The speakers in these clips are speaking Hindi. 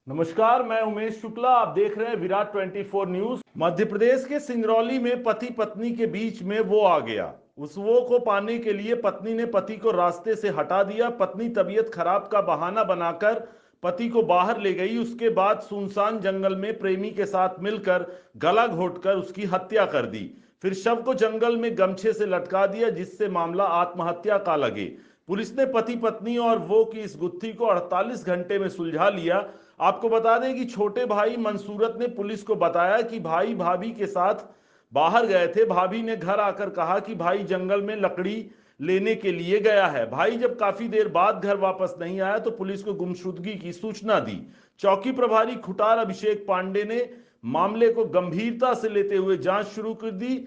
नमस्कार, मैं उमेश शुक्ला। आप देख रहे हैं विराट 24 न्यूज। मध्य प्रदेश के सिंगरौली में पति पत्नी के बीच में वो आ गया। उस वो को पाने के लिए पत्नी ने पति को रास्ते से हटा दिया। पत्नी तबीयत खराब का बहाना बनाकर पति को बाहर ले गई। उसके बाद सुनसान जंगल में प्रेमी के साथ मिलकर गला घोंटकर उसकी हत्या कर दी। फिर शव को जंगल में गमछे से लटका दिया, जिससे मामला आत्महत्या का लगे। पुलिस ने पति पत्नी और वो की इस गुत्थी को 48 घंटे में सुलझा लिया। आपको बता दें कि छोटे भाई मंसूरत ने पुलिस को बताया कि भाई भाभी के साथ बाहर गए थे। भाभी ने घर आकर कहा कि भाई जंगल में लकड़ी लेने के लिए गया है। भाई जब काफी देर बाद घर वापस नहीं आया तो पुलिस को गुमशुदगी की सूचना दी। चौकी प्रभारी खुटार अभिषेक पांडे ने मामले को गंभीरता से लेते हुए जांच शुरू कर दी।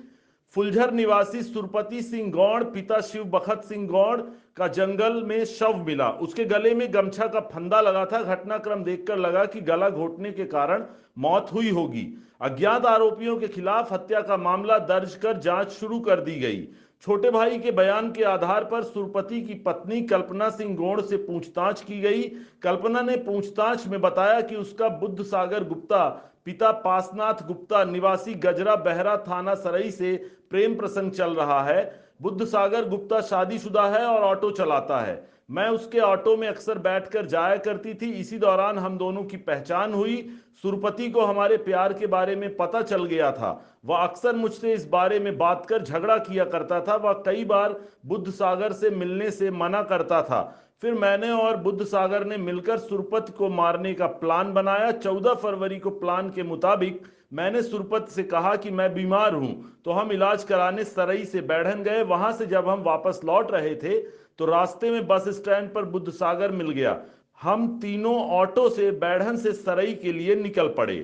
फुलझर निवासी सुरपति सिंह गौड़ पिता शिव बखत सिंह गौड़ का जंगल में शव मिला। उसके गले में गमछा का फंदा लगा था। घटनाक्रम देखकर लगा कि गला घोटने के कारण मौत हुई होगी। अज्ञात आरोपियों के खिलाफ हत्या का मामला दर्ज कर जांच शुरू कर दी गई। छोटे भाई के बयान के आधार पर सुरपति की पत्नी कल्पना सिंह गौड़ से पूछताछ की गई। कल्पना ने पूछताछ में बताया कि उसका बुद्ध सागर गुप्ता पिता पासनाथ गुप्ता निवासी गजरा बहरा थाना सरई से प्रेम प्रसंग चल रहा है। बुद्ध सागर गुप्ता शादीशुदा है और ऑटो चलाता है। मैं उसके ऑटो में अक्सर बैठकर जाया करती थी। इसी दौरान हम दोनों की पहचान हुई। सुरपति को हमारे प्यार के बारे में पता चल गया था। वह अक्सर मुझसे इस बारे में बात कर झगड़ा किया करता था। वह कई बार बुद्ध सागर से मिलने से मना करता था। फिर मैंने और बुद्ध सागर ने मिलकर सुरपत को मारने का प्लान बनाया। 14 फरवरी को प्लान के मुताबिक मैंने सुरपत से कहा कि मैं बीमार हूं, तो हम इलाज कराने सरई से बैढ़न गए। वहां से जब हम वापस लौट रहे थे तो रास्ते में बस स्टैंड पर बुद्ध सागर मिल गया। हम तीनों ऑटो से बैढ़न से सरई के लिए निकल पड़े।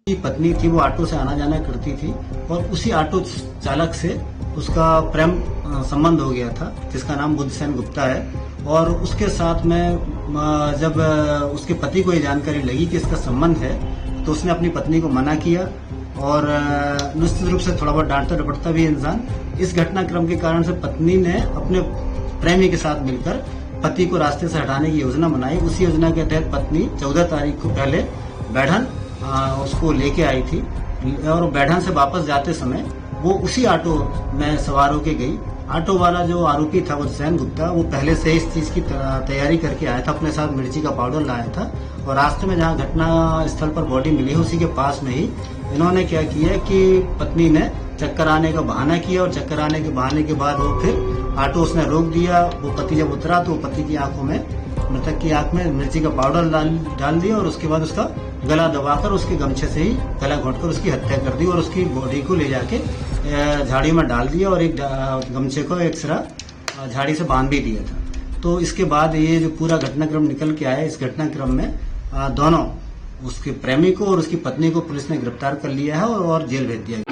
की पत्नी थी, वो ऑटो से आना जाना करती थी और उसी ऑटो चालक से उसका प्रेम संबंध हो गया था, जिसका नाम बुद्धसेन गुप्ता है। और उसके साथ में जब उसके पति को ये जानकारी लगी कि इसका संबंध है, तो उसने अपनी पत्नी को मना किया और निश्चित रूप से थोड़ा बहुत डांटता डपटता भी इंसान। इस घटनाक्रम के कारण से पत्नी ने अपने प्रेमी के साथ मिलकर पति को रास्ते से हटाने की योजना बनाई। उसी योजना के तहत पत्नी 14 तारीख को पहले बैढ़न उसको लेके आई थी और बैढ़न से वापस जाते समय वो उसी ऑटो में सवार होके गई। ऑटो वाला जो आरोपी था, वो सैन गुप्ता, वो पहले से इस चीज की तैयारी करके आया था। अपने साथ मिर्ची का पाउडर लाया था और रास्ते में जहाँ घटना स्थल पर बॉडी मिली, उसी के पास में ही इन्होंने क्या किया कि पत्नी ने चक्कर आने का बहाना किया और चक्कर आने के बहाने के बाद वो फिर ऑटो उसने रोक दिया। वो पति जब उतरा तो पति की आंखों में, मृतक की आंख में मिर्ची का पाउडर डाल दिया और उसके बाद उसका गला दबाकर उसके गमछे से ही गला घोंटकर उसकी हत्या कर दी और उसकी बॉडी को ले जाके झाड़ी में डाल दिया और एक गमछे को एक सिरा झाड़ी से बांध भी दिया था। तो इसके बाद ये जो पूरा घटनाक्रम निकल के आया, इस घटनाक्रम में दोनों, उसके प्रेमी को और उसकी पत्नी को पुलिस ने गिरफ्तार कर लिया है और जेल भेज दिया।